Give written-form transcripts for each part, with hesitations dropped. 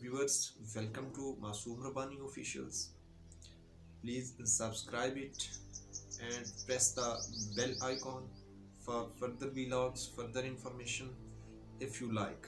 viewers, welcome to Masoom Rabbani Officials. Please subscribe it and press the bell icon for further vlogs, further information if you like.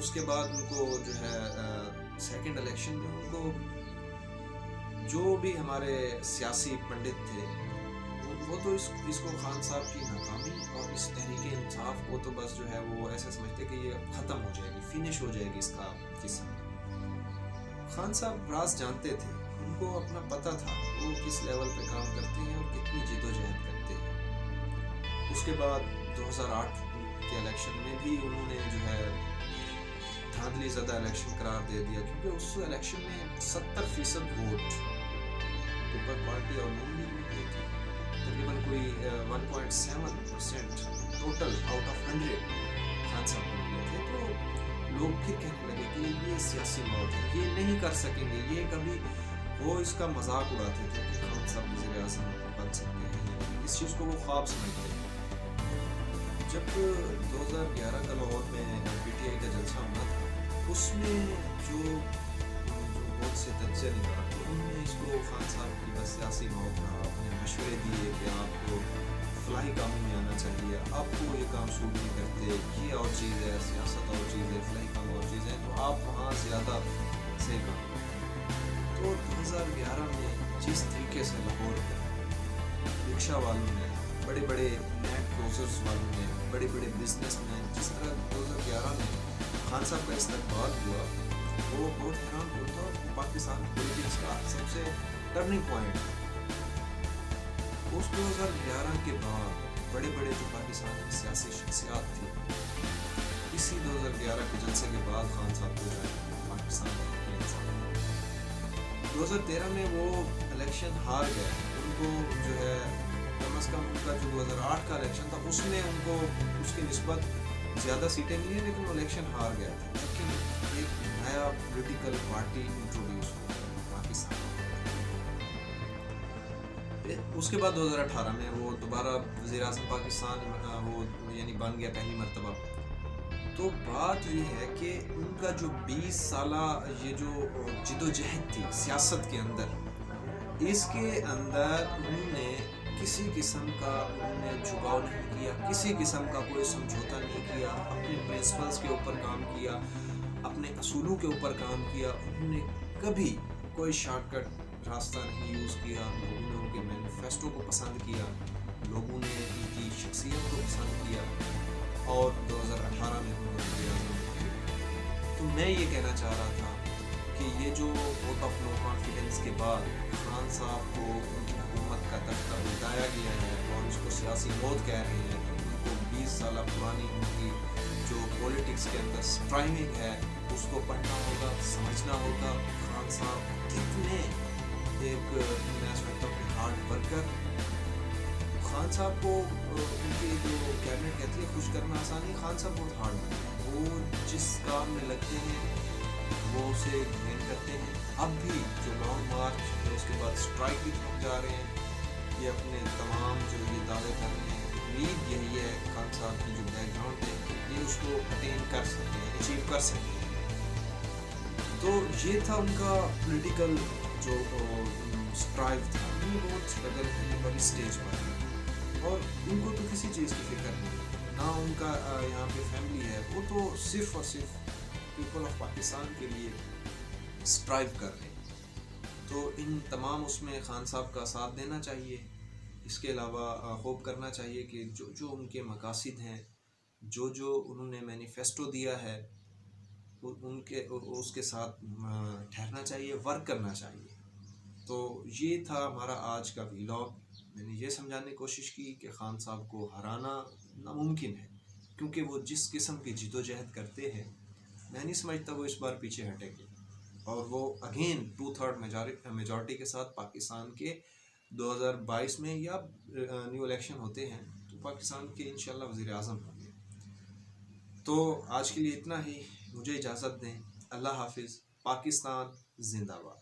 اس کے بعد ان کو جو ہے second election میں ان کو جو بھی ہمارے سیاسی پنڈت تھے وہ تو اس کو خان صاحب کی ناکامی اور اس تحریک انصاف کو تو بس جو ہے وہ ایسا سمجھتے کہ یہ ختم ہو جائے گی، فنش ہو جائے گی اس کا قصہ۔ خان صاحب راز جانتے تھے، ان کو اپنا پتہ تھا وہ کس لیول پہ کام کرتے ہیں اور کتنی جد و جہد کرتے ہیں۔ اس کے بعد 2008 کے الیکشن میں بھی انہوں نے جو ہے دھاندلی زدہ الیکشن قرار دے دیا، کیونکہ اس الیکشن میں 70% ووٹ پیپل پارٹی اور نون لیگ میں تھے، تقریباً کوئی 1.7% ٹوٹل آؤٹ آف 100 خان صاحب کو ملے تھے۔ تو لوگ پھر کہنے لگے کہ یہ سیاسی موت ہے، یہ نہیں کر سکیں گے، یہ کبھی وہ اس کا مذاق اڑاتے تھے کہ خان صاحب وزیر اعظم بن سکتے ہیں، اس چیز کو وہ خواب سمجھتے تھے۔ جب 2011 کا لاہور میں پی ٹی آئی کا جلسہ ہونا تھا، اس میں جو بہت سے تجزیہ نگار تھے، انہوں نے اس کو خان صاحب کی بس سیاسی موت کہا، اپنے مشورے دیے کہ آپ کو فلاحی کاموں میں آنا چاہیے، آپ کو یہ کام سوٹ نہیں کرتے، یہ اور چیز ہے، سیاست اور چیز ہے، فلاحی کام اور چیز ہے، تو آپ وہاں زیادہ صحیح کام کریں۔ تو 2011 میں جس طریقے سے لاہور میں رکشہ والوں نے، بڑے بڑے لینڈ کروزرز والوں نے، بڑے بڑے بزنس مین، جس طرح 2011 میں خان صاحب کا استقبال ہوا، وہ بہت حیران ہوتا اور پاکستان پولیٹکس کا سب سے ٹرننگ پوائنٹ ہے۔ اس 2011 کے بعد بڑے بڑے جو پاکستان کی سیاسی شخصیات تھی، اسی 2011 کے جلسے کے بعد خان صاحب کو جو ہے پاکستان کے انسان 2013 میں وہ الیکشن ہار گئے، ان کو جو ہے کم از کم ان کا جو 2008 کا الیکشن تھا اس میں ان کو اس کی نسبت زیادہ سیٹیں ملی، لیکن وہ الیکشن ہار گیا تھا۔ لیکن ایک نیا پولیٹیکل پارٹی انٹروڈیوس ہوا پاکستان۔ اس کے بعد 2018 میں وہ دوبارہ وزیر اعظم پاکستان وہ یعنی بن گیا پہلی مرتبہ۔ تو بات یہ ہے کہ ان کا جو 20 سالہ یہ جو جد و جہد تھی سیاست کے اندر، اس کے اندر انہوں نے کسی قسم کا انہوں نے جھکاؤ نہیں کیا، کسی قسم کا کوئی سمجھوتا نہیں کیا، اپنے پرنسپلز کے اوپر کام کیا، اپنے اصولوں کے اوپر کام کیا۔ انہوں نے کبھی کوئی شارٹ کٹ راستہ نہیں یوز کیا، لوگوں نے ان کے مینیفیسٹو کو پسند کیا، لوگوں نے ان کی شخصیت کو پسند کیا، اور 2018 میں انہوں نے وزیر اعظم بنے۔ تو میں یہ کہنا چاہ رہا تھا کہ یہ جو ووٹ آف نو کانفیڈنس کے بعد خان صاحب کو ان کی حکومت کا تختہ الٹایا گیا ہے اور اس کو سیاسی موت کہہ رہے ہیں، تو ان کو 20 سالہ پرانی ان کی جو پولیٹکس کے اندر اسٹرائیونگ ہے اس کو پڑھنا ہوگا، سمجھنا ہوگا۔ خان صاحب کتنے ایک میں سمجھتا ہوں کہ ہارڈ ورکر، خان صاحب کو ان کی جو کیبنٹ کہتی ہے خوش کرنا آسان ہے، خان صاحب بہت ہارڈ ورکر ہیں، وہ جس کام میں لگتے ہیں وہ اسے گین کرتے ہیں۔ اب بھی جو لانگ مارچ ہے اس کے بعد اسٹرائک بھی تھک جا رہے ہیں، یہ اپنے تمام جو یہ دعوے کر رہے ہیں، امید یہی ہے خان صاحب کی جو بیک گراؤنڈ ہے یہ اس کو اٹین کر سکتے ہیں، اچیو کر سکتے ہیں۔ تو یہ تھا ان کا پولیٹیکل جو اسٹرائیو تھا، ان میں بہت اسٹرگل کی بڑی اسٹیج پر، اور ان کو تو کسی چیز کی فکر نہیں، نہ ان کا یہاں پہ فیملی ہے، وہ تو صرف اور صرف پیپل آف پاکستان کے لیے اسٹرائیو کر رہے ہیں۔ تو ان تمام اس میں خان صاحب کا ساتھ دینا چاہیے، اس کے علاوہ ہوپ کرنا چاہیے کہ جو ان کے مقاصد ہیں، جو انہوں نے مینیفیسٹو دیا ہے، ان کے اس کے ساتھ ٹھہرنا چاہیے، ورک کرنا چاہیے۔ تو یہ تھا ہمارا آج کا ویلاگ۔ میں نے یہ سمجھانے کی کوشش کی کہ خان صاحب کو ہرانا ناممکن ہے، کیونکہ وہ جس قسم کی جد و جہد کرتے ہیں، میں نہیں سمجھتا وہ اس بار پیچھے ہٹیں گے، اور وہ اگین 2/3 میجورٹی کے ساتھ پاکستان کے 2022 میں یا نیو الیکشن ہوتے ہیں تو پاکستان کے انشاءاللہ وزیر اعظم ہوں گے۔ تو آج کے لیے اتنا ہی، مجھے اجازت دیں، اللہ حافظ، پاکستان زندہ باد۔